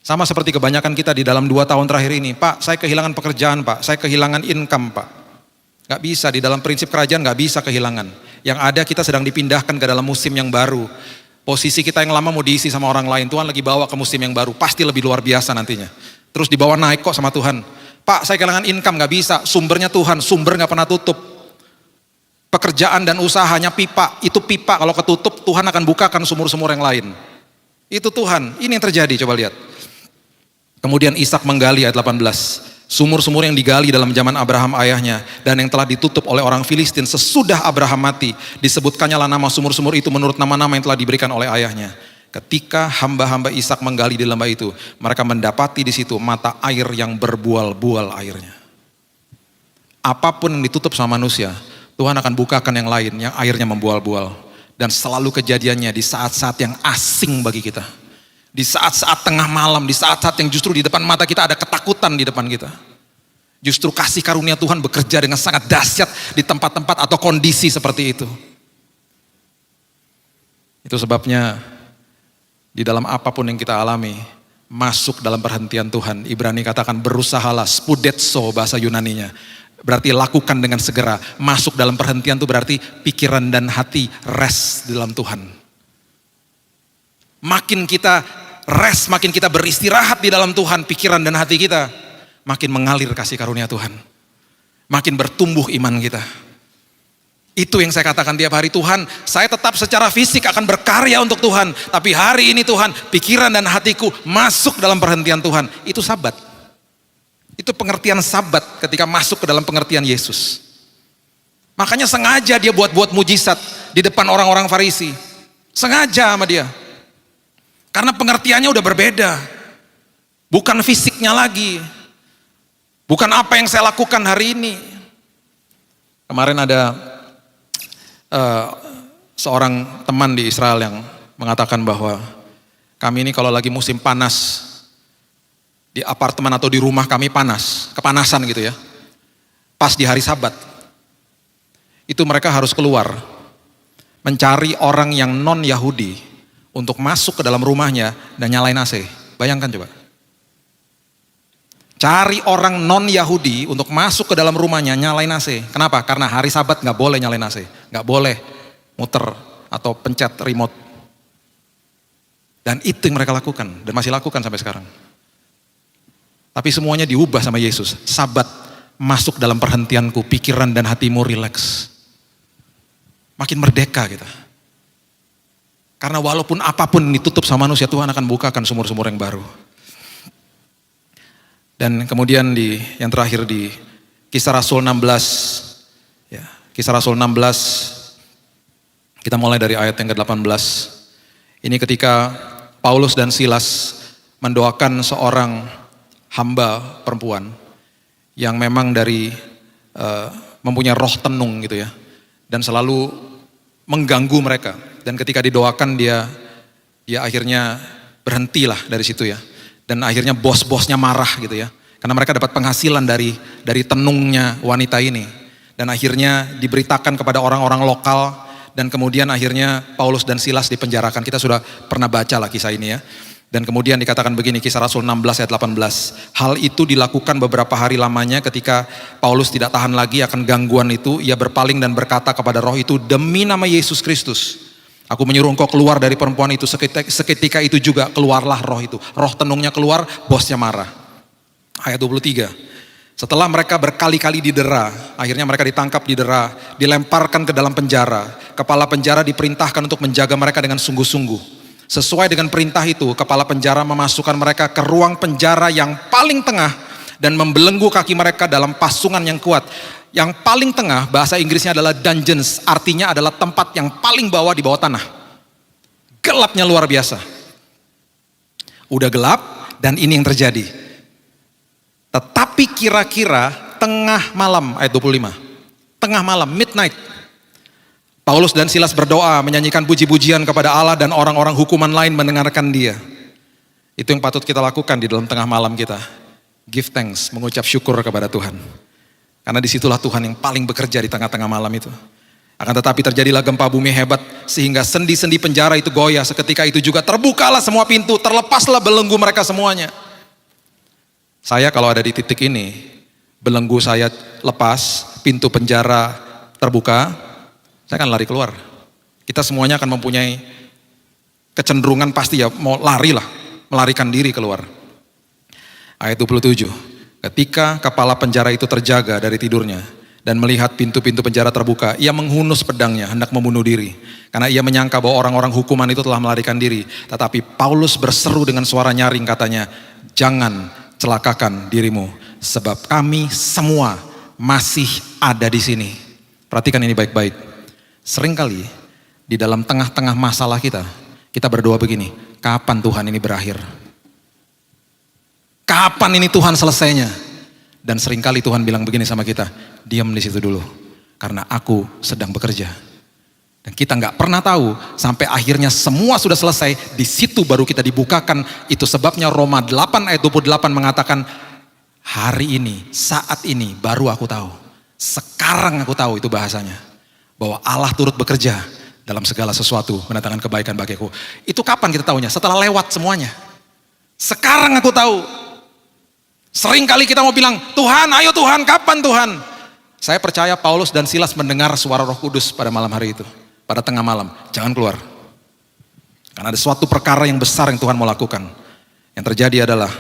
Sama seperti kebanyakan kita di dalam 2 tahun terakhir ini. Pak, saya kehilangan pekerjaan Pak, saya kehilangan income Pak. Gak bisa, di dalam prinsip kerajaan gak bisa kehilangan. Yang ada kita sedang dipindahkan ke dalam musim yang baru. Posisi kita yang lama mau diisi sama orang lain, Tuhan lagi bawa ke musim yang baru, pasti lebih luar biasa nantinya. Terus dibawa naik kok sama Tuhan. Pak, saya kehilangan income, gak bisa, sumbernya Tuhan, sumber gak pernah tutup. Pekerjaan dan usahanya pipa, itu pipa kalau ketutup Tuhan akan bukakan sumur-sumur yang lain. Itu Tuhan, ini yang terjadi, coba lihat. Kemudian Ishak menggali ayat 18. Sumur-sumur yang digali dalam zaman Abraham ayahnya dan yang telah ditutup oleh orang Filistin sesudah Abraham mati, disebutkannya lah nama sumur-sumur itu menurut nama-nama yang telah diberikan oleh ayahnya. Ketika hamba-hamba Ishak menggali di lembah itu, mereka mendapati di situ mata air yang berbual-bual airnya. Apapun yang ditutup sama manusia, Tuhan akan bukakan yang lain yang airnya membual-bual. Dan selalu kejadiannya di saat-saat yang asing bagi kita. Di saat-saat tengah malam, di saat-saat yang justru di depan mata kita ada ketakutan di depan kita. Justru kasih karunia Tuhan bekerja dengan sangat dahsyat di tempat-tempat atau kondisi seperti itu. Itu sebabnya di dalam apapun yang kita alami, masuk dalam perhentian Tuhan. Ibrani katakan berusahalah, spudetso bahasa Yunaninya. Berarti lakukan dengan segera. Masuk dalam perhentian itu berarti pikiran dan hati rest di dalam Tuhan. Makin kita rest, makin kita beristirahat di dalam Tuhan, pikiran dan hati kita makin mengalir kasih karunia Tuhan. Makin bertumbuh iman kita. Itu yang saya katakan tiap hari, Tuhan, saya tetap secara fisik akan berkarya untuk Tuhan, tapi hari ini Tuhan, pikiran dan hatiku masuk dalam perhentian Tuhan. Itu Sabat. Itu pengertian Sabat ketika masuk ke dalam pengertian Yesus. Makanya sengaja dia buat-buat mujizat di depan orang-orang Farisi. Sengaja sama dia. Karena pengertiannya udah berbeda. Bukan fisiknya lagi. Bukan apa yang saya lakukan hari ini. Kemarin ada seorang teman di Israel yang mengatakan bahwa kami ini kalau lagi musim panas, di apartemen atau di rumah kami panas, kepanasan gitu ya. Pas di hari Sabat, itu mereka harus keluar, mencari orang yang non-Yahudi, untuk masuk ke dalam rumahnya dan nyalain AC. Bayangkan coba. Cari orang non-Yahudi untuk masuk ke dalam rumahnya, nyalain AC. Kenapa? Karena hari Sabat gak boleh nyalain AC. Gak boleh muter atau pencet remote. Dan itu yang mereka lakukan. Dan masih lakukan sampai sekarang. Tapi semuanya diubah sama Yesus. Sabat masuk dalam perhentianku, pikiran dan hatimu rileks. Makin merdeka kita. Karena walaupun apapun ditutup sama manusia, Tuhan akan bukakan sumur-sumur yang baru. Dan kemudian yang terakhir di Kisah Rasul 16, ya, Kisah Rasul 16, kita mulai dari ayat yang ke-18. Ini ketika Paulus dan Silas mendoakan seorang hamba perempuan yang memang mempunyai roh tenung gitu ya, dan selalu mengganggu mereka. Dan ketika didoakan dia akhirnya berhentilah dari situ ya. Dan akhirnya bos-bosnya marah gitu ya. Karena mereka dapat penghasilan dari tenungnya wanita ini. Dan akhirnya diberitakan kepada orang-orang lokal. Dan kemudian akhirnya Paulus dan Silas dipenjarakan. Kita sudah pernah baca lah kisah ini ya. Dan kemudian dikatakan begini, Kisah Rasul 16 ayat 18. Hal itu dilakukan beberapa hari lamanya ketika Paulus tidak tahan lagi akan gangguan itu. Ia berpaling dan berkata kepada roh itu, demi nama Yesus Kristus, aku menyuruh engkau keluar dari perempuan itu. Seketika itu juga keluarlah roh itu. Roh tenungnya keluar, bosnya marah. Ayat 23. Setelah mereka berkali-kali didera, akhirnya mereka ditangkap, didera, dilemparkan ke dalam penjara. Kepala penjara diperintahkan untuk menjaga mereka dengan sungguh-sungguh. Sesuai dengan perintah itu, kepala penjara memasukkan mereka ke ruang penjara yang paling tengah dan membelenggu kaki mereka dalam pasungan yang kuat. Yang paling tengah, bahasa Inggrisnya adalah dungeons, artinya adalah tempat yang paling bawah di bawah tanah. Gelapnya luar biasa. Udah gelap dan ini yang terjadi. Tetapi kira-kira tengah malam, ayat 25. Tengah malam, midnight. Paulus dan Silas berdoa, menyanyikan puji-pujian kepada Allah dan orang-orang hukuman lain mendengarkan dia. Itu yang patut kita lakukan di dalam tengah malam kita. Give thanks, mengucap syukur kepada Tuhan. Karena disitulah Tuhan yang paling bekerja di tengah-tengah malam itu. Akan tetapi terjadilah gempa bumi hebat sehingga sendi-sendi penjara itu goyah. Seketika itu juga terbukalah semua pintu, terlepaslah belenggu mereka semuanya. Saya kalau ada di titik ini, belenggu saya lepas, pintu penjara terbuka, saya akan lari keluar. Kita semuanya akan mempunyai kecenderungan pasti ya mau lari lah, melarikan diri keluar. Ayat 27, ketika kepala penjara itu terjaga dari tidurnya dan melihat pintu-pintu penjara terbuka, ia menghunus pedangnya hendak membunuh diri. Karena ia menyangka bahwa orang-orang hukuman itu telah melarikan diri. Tetapi Paulus berseru dengan suara nyaring katanya, jangan celakakan dirimu, sebab kami semua masih ada di sini. Perhatikan ini baik-baik. Seringkali di dalam tengah-tengah masalah kita berdoa begini, kapan Tuhan ini berakhir? Kapan ini Tuhan selesainya? Dan seringkali Tuhan bilang begini sama kita, diam di situ dulu, karena aku sedang bekerja. Dan kita nggak pernah tahu sampai akhirnya semua sudah selesai, di situ baru kita dibukakan. Itu sebabnya Roma 8 ayat 28 mengatakan, hari ini, saat ini baru aku tahu. Sekarang aku tahu itu bahasanya. Bahwa Allah turut bekerja dalam segala sesuatu, mendatangkan kebaikan bagiku. Itu kapan kita tahunya? Setelah lewat semuanya. Sekarang aku tahu. Sering kali kita mau bilang, Tuhan, ayo Tuhan, kapan Tuhan? Saya percaya Paulus dan Silas mendengar suara Roh Kudus pada malam hari itu. Pada tengah malam, jangan keluar. Karena ada suatu perkara yang besar yang Tuhan mau lakukan. Yang terjadi adalah,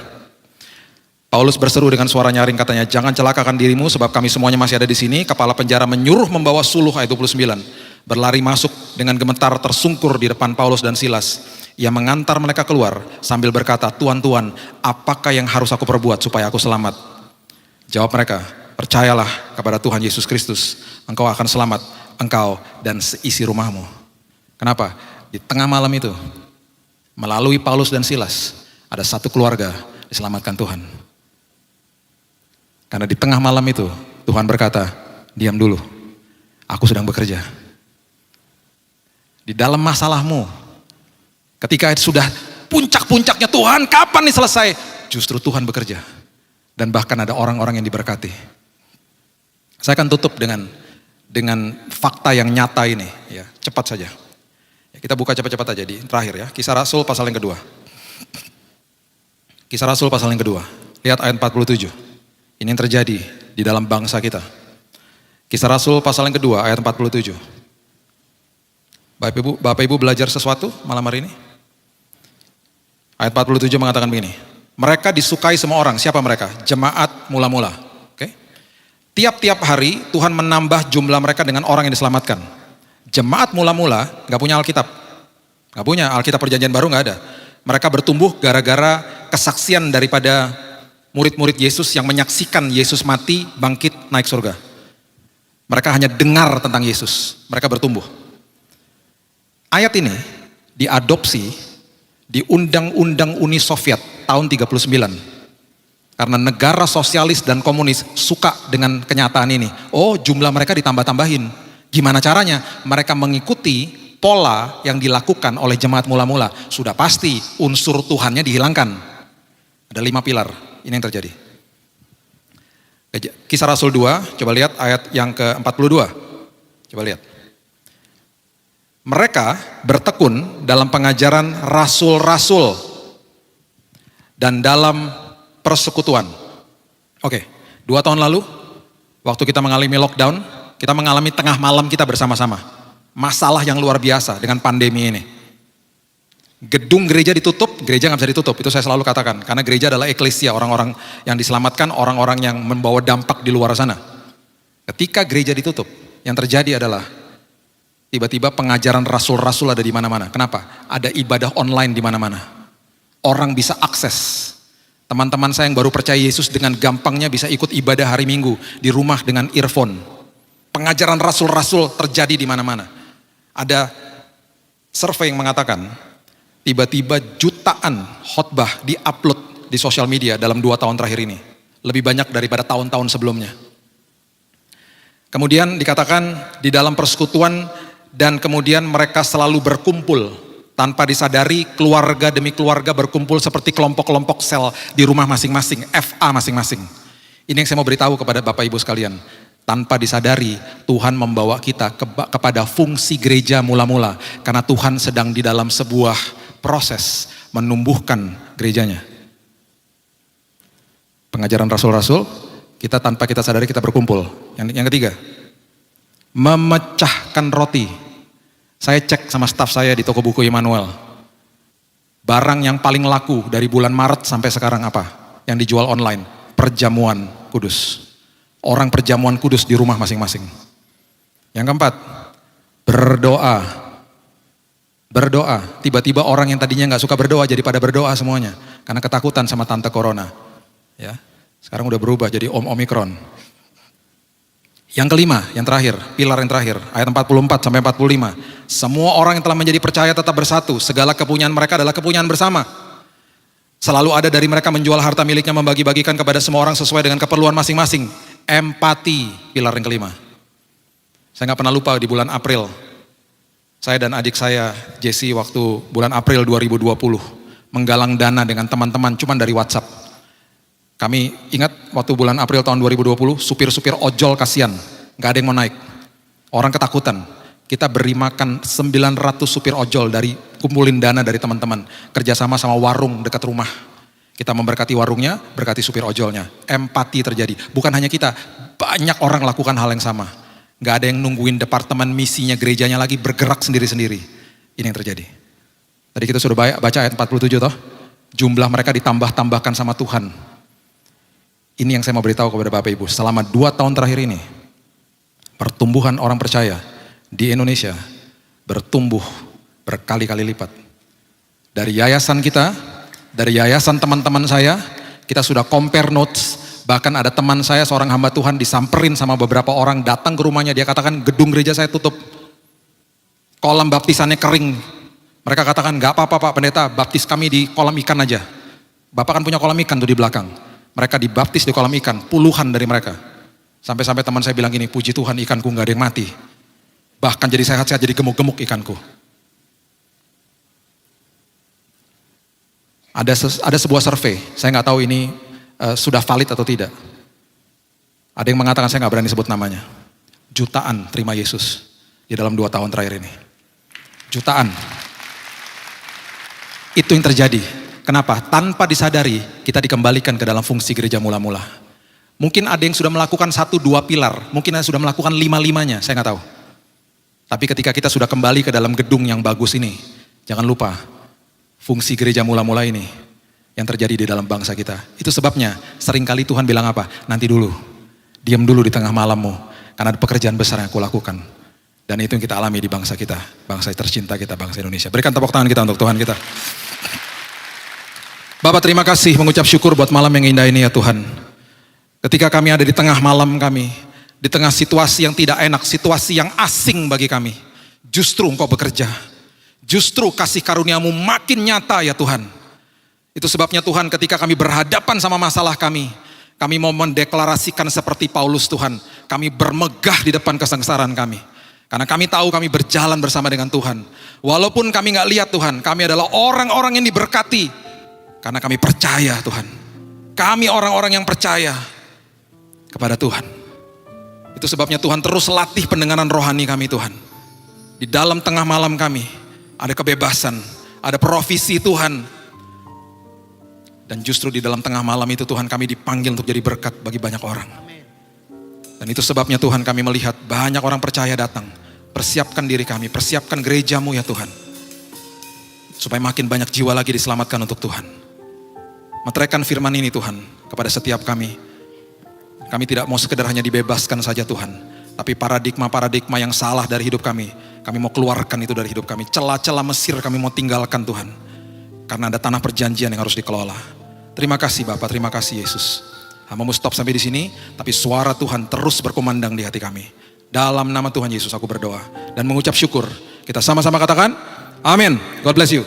Paulus berseru dengan suara nyaring katanya, jangan celakakan dirimu sebab kami semuanya masih ada di sini. Kepala penjara menyuruh membawa suluh ayat 29. Berlari masuk dengan gemetar tersungkur di depan Paulus dan Silas. Ia mengantar mereka keluar sambil berkata, Tuan, apakah yang harus aku perbuat supaya aku selamat? Jawab mereka, percayalah kepada Tuhan Yesus Kristus, engkau akan selamat, engkau dan seisi rumahmu. Kenapa? Di tengah malam itu, melalui Paulus dan Silas, ada satu keluarga diselamatkan Tuhan. Karena di tengah malam itu, Tuhan berkata, diam dulu, aku sedang bekerja. Di dalam masalahmu, ketika sudah puncak-puncaknya, Tuhan kapan nih selesai? Justru Tuhan bekerja. Dan bahkan ada orang-orang yang diberkati. Saya akan tutup dengan fakta yang nyata ini, ya, cepat saja. Ya, kita buka cepat-cepat aja di terakhir ya, Kisah Rasul pasal yang kedua. Kisah Rasul pasal yang kedua. Lihat ayat 47. Ini yang terjadi di dalam bangsa kita. Kisah Rasul pasal yang kedua ayat 47. Bapak Ibu belajar sesuatu malam hari ini? Ayat 47 mengatakan begini. Mereka disukai semua orang. Siapa mereka? Jemaat mula-mula. Oke? Tiap-tiap hari Tuhan menambah jumlah mereka dengan orang yang diselamatkan. Jemaat mula-mula gak punya Alkitab. Gak punya Alkitab Perjanjian Baru, gak ada. Mereka bertumbuh gara-gara kesaksian daripada murid-murid Yesus yang menyaksikan Yesus mati, bangkit, naik surga. Mereka hanya dengar tentang Yesus. Mereka bertumbuh. Ayat ini diadopsi di Undang-Undang Uni Soviet tahun 39. Karena negara sosialis dan komunis suka dengan kenyataan ini. Oh, jumlah mereka ditambah-tambahin. Gimana caranya? Mereka mengikuti pola yang dilakukan oleh jemaat mula-mula. Sudah pasti unsur Tuhannya dihilangkan. Ada 5 pilar. Ini yang terjadi. Kisah Rasul 2, coba lihat ayat yang ke-42. Coba lihat. Mereka bertekun dalam pengajaran rasul-rasul dan dalam persekutuan. Oke, 2 tahun lalu, waktu kita mengalami lockdown, kita mengalami tengah malam kita bersama-sama. Masalah yang luar biasa dengan pandemi ini. Gedung gereja ditutup, gereja gak bisa ditutup, itu saya selalu katakan. Karena gereja adalah eklesia, orang-orang yang diselamatkan, orang-orang yang membawa dampak di luar sana. Ketika gereja ditutup, yang terjadi adalah tiba-tiba pengajaran rasul-rasul ada di mana-mana. Kenapa? Ada ibadah online di mana-mana. Orang bisa akses. Teman-teman saya yang baru percaya Yesus dengan gampangnya bisa ikut ibadah hari Minggu di rumah dengan earphone. Pengajaran rasul-rasul terjadi di mana-mana. Ada survei yang mengatakan tiba-tiba jutaan khotbah di-upload di sosial media dalam 2 tahun terakhir ini. Lebih banyak daripada tahun-tahun sebelumnya. Kemudian dikatakan di dalam persekutuan dan kemudian mereka selalu berkumpul tanpa disadari, keluarga demi keluarga berkumpul seperti kelompok-kelompok sel di rumah masing-masing, FA masing-masing. Ini yang saya mau beritahu kepada Bapak Ibu sekalian. Tanpa disadari Tuhan membawa kita kepada fungsi gereja mula-mula. Karena Tuhan sedang di dalam sebuah proses menumbuhkan gerejanya. Pengajaran rasul-rasul, kita tanpa kita sadari kita berkumpul. Yang ketiga, memecahkan roti. Saya cek sama staf saya di toko buku Immanuel. Barang yang paling laku dari bulan Maret sampai sekarang apa? Yang dijual online, perjamuan kudus. Orang perjamuan kudus di rumah masing-masing. Yang keempat, berdoa. Berdoa. Tiba-tiba orang yang tadinya nggak suka berdoa jadi pada berdoa semuanya. Karena ketakutan sama tante corona. Ya, sekarang udah berubah jadi Omikron. Yang kelima, yang terakhir, pilar yang terakhir, ayat 44 sampai 45. Semua orang yang telah menjadi percaya tetap bersatu. Segala kepunyaan mereka adalah kepunyaan bersama. Selalu ada dari mereka menjual harta miliknya, membagi-bagikan kepada semua orang sesuai dengan keperluan masing-masing. Empati, pilar yang kelima. Saya nggak pernah lupa di bulan April, saya dan adik saya, Jesse, waktu bulan April 2020, menggalang dana dengan teman-teman cuman dari WhatsApp. Kami ingat waktu bulan April tahun 2020, supir-supir ojol kasihan, gak ada yang mau naik. Orang ketakutan. Kita beri makan 900 supir ojol dari kumpulin dana dari teman-teman. Kerjasama sama warung dekat rumah. Kita memberkati warungnya, berkati supir ojolnya. Empati terjadi. Bukan hanya kita, banyak orang lakukan hal yang sama. Gak ada yang nungguin departemen misinya gerejanya lagi bergerak sendiri-sendiri. Ini yang terjadi. Tadi kita sudah baca ayat 47 toh. Jumlah mereka ditambah-tambahkan sama Tuhan. Ini yang saya mau beritahu kepada Bapak Ibu, selama 2 tahun terakhir ini, pertumbuhan orang percaya di Indonesia bertumbuh berkali-kali lipat. Dari yayasan kita, dari yayasan teman-teman saya, kita sudah compare notes, bahkan ada teman saya seorang hamba Tuhan disamperin sama beberapa orang, datang ke rumahnya, dia katakan gedung gereja saya tutup, kolam baptisannya kering. Mereka katakan gak apa-apa Pak Pendeta, baptis kami di kolam ikan aja. Bapak kan punya kolam ikan tuh di belakang. Mereka dibaptis di kolam ikan, puluhan dari mereka. Sampai-sampai teman saya bilang gini, puji Tuhan ikanku gak ada yang mati. Bahkan jadi sehat-sehat, jadi gemuk-gemuk ikanku. Ada sebuah survei, saya gak tahu ini sudah valid atau tidak. Ada yang mengatakan, saya gak berani sebut namanya. Jutaan terima Yesus di dalam 2 tahun terakhir ini. Jutaan. Itu yang terjadi. Kenapa? Tanpa disadari kita dikembalikan ke dalam fungsi gereja mula-mula. Mungkin ada yang sudah melakukan 1-2 pilar, mungkin ada yang sudah melakukan 5-5-nya, saya nggak tahu. Tapi ketika kita sudah kembali ke dalam gedung yang bagus ini, jangan lupa fungsi gereja mula-mula ini yang terjadi di dalam bangsa kita. Itu sebabnya seringkali Tuhan bilang apa? Nanti dulu, diam dulu di tengah malammu, karena ada pekerjaan besar yang aku lakukan. Dan itu yang kita alami di bangsa kita, bangsa tercinta kita, bangsa Indonesia. Berikan tepuk tangan kita untuk Tuhan kita. Bapak terima kasih, mengucap syukur buat malam yang indah ini ya Tuhan. Ketika kami ada di tengah malam kami, di tengah situasi yang tidak enak, situasi yang asing bagi kami, justru Engkau bekerja. Justru kasih karuniamu makin nyata ya Tuhan. Itu sebabnya Tuhan ketika kami berhadapan sama masalah kami mau mendeklarasikan seperti Paulus Tuhan. Kami bermegah di depan kesengsaraan kami. Karena kami tahu kami berjalan bersama dengan Tuhan. Walaupun kami gak lihat Tuhan, kami adalah orang-orang yang diberkati. Karena kami percaya Tuhan. Kami orang-orang yang percaya kepada Tuhan. Itu sebabnya Tuhan terus latih pendengaran rohani kami Tuhan. Di dalam tengah malam kami ada kebebasan, ada provisi Tuhan. Dan justru di dalam tengah malam itu Tuhan kami dipanggil untuk jadi berkat bagi banyak orang. Dan itu sebabnya Tuhan kami melihat banyak orang percaya datang. Persiapkan diri kami, persiapkan gerejamu ya Tuhan. Supaya makin banyak jiwa lagi diselamatkan untuk Tuhan. Meteraikan firman ini Tuhan kepada setiap kami. Kami tidak mau sekedar hanya dibebaskan saja Tuhan. Tapi paradigma-paradigma yang salah dari hidup kami mau keluarkan itu dari hidup kami. Celah-celah Mesir kami mau tinggalkan Tuhan. Karena ada tanah perjanjian yang harus dikelola. Terima kasih Bapak, terima kasih Yesus. Hamba stop sampai di sini, tapi suara Tuhan terus berkumandang di hati kami. Dalam nama Tuhan Yesus aku berdoa dan mengucap syukur. Kita sama-sama katakan, amin. God bless you.